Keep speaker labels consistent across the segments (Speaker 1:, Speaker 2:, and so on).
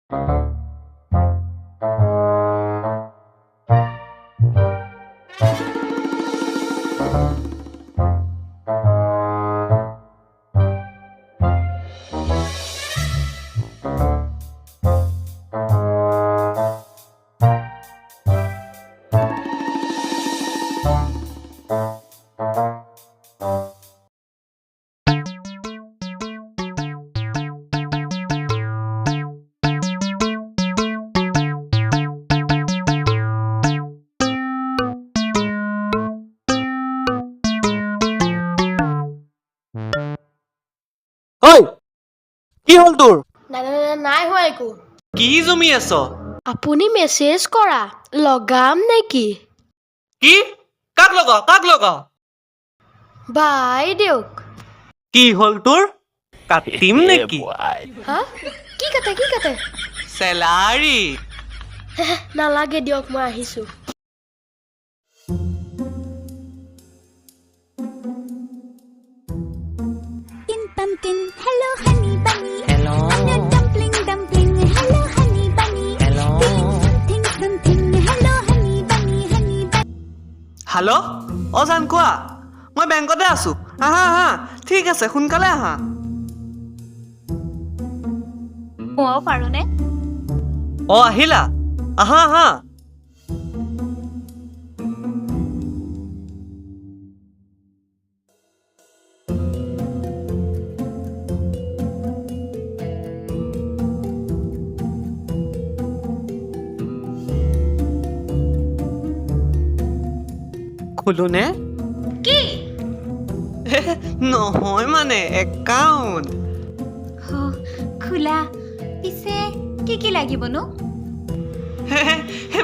Speaker 1: ঐ কি হল তোৰ
Speaker 2: নাই হোৱা একো
Speaker 1: কি জমি আছ
Speaker 2: আপুনি মেছেজ কৰা লগাম নেকি
Speaker 1: কি কাক লগা
Speaker 2: বাই দিয়ক
Speaker 1: কি হল তোৰ কাটিম নেকি
Speaker 2: হা কি কাটে
Speaker 1: চেলাৰী
Speaker 2: নালাগে দিয়ক মই আহিছো
Speaker 3: Pumpkin, hello honey bunny.
Speaker 1: Hello.
Speaker 3: I'm a dumpling, hello honey bunny.
Speaker 1: Hello.
Speaker 3: Something, hello honey bunny.
Speaker 1: Hello' জান কোৱা মই বেংকতে আছো আহা ঠিক আছে সোনকালে আহা
Speaker 3: পাৰোনে
Speaker 1: আহিলা আহা খুলুনে
Speaker 3: কি
Speaker 1: নহয় মানে একাউণ্ট
Speaker 3: খোলা পিছে কি লাগিবনো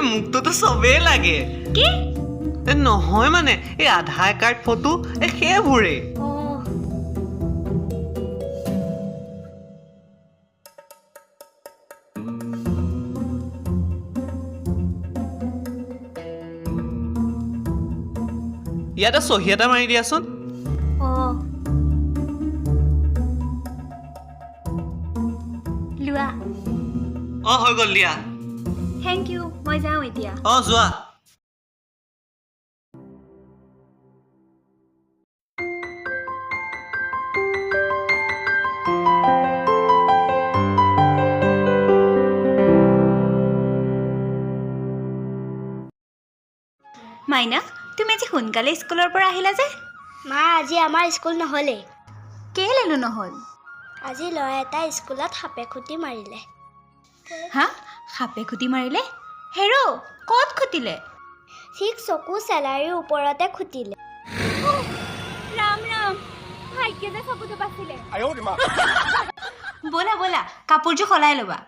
Speaker 1: মোকটোতো চবেই লাগে
Speaker 3: কি
Speaker 1: নহয় মানে এই আধাৰ কাৰ্ড ফটো সেইবোৰে ইয়াতে চহী এটা মাৰি দিয়াচোন
Speaker 3: লোৱা
Speaker 1: হৈ গ'ল দিয়া
Speaker 3: থেংক ইউ মই যাওঁ এতিয়া
Speaker 1: যোৱা
Speaker 3: মাইনা তুমি আজি সোনকালে স্কুলৰ পৰা আহিলা যে
Speaker 4: মা আজি আমাৰ স্কুল নহলে
Speaker 3: কেলেনো নহল
Speaker 4: আজি ল'ৰা এটা স্কুলত সাপে খুটি মাৰিলে
Speaker 3: হা সাপে খুটি মাৰিলে হেৰো ক'ত খুটিলে
Speaker 4: ঠিক চকু চেলাৰীৰ ওপৰতে খুটিলে
Speaker 3: ৰাম ভাগ্যে যে চকুটো বাচিলে ব'লা কাপোৰযোৰ সলাই ল'বা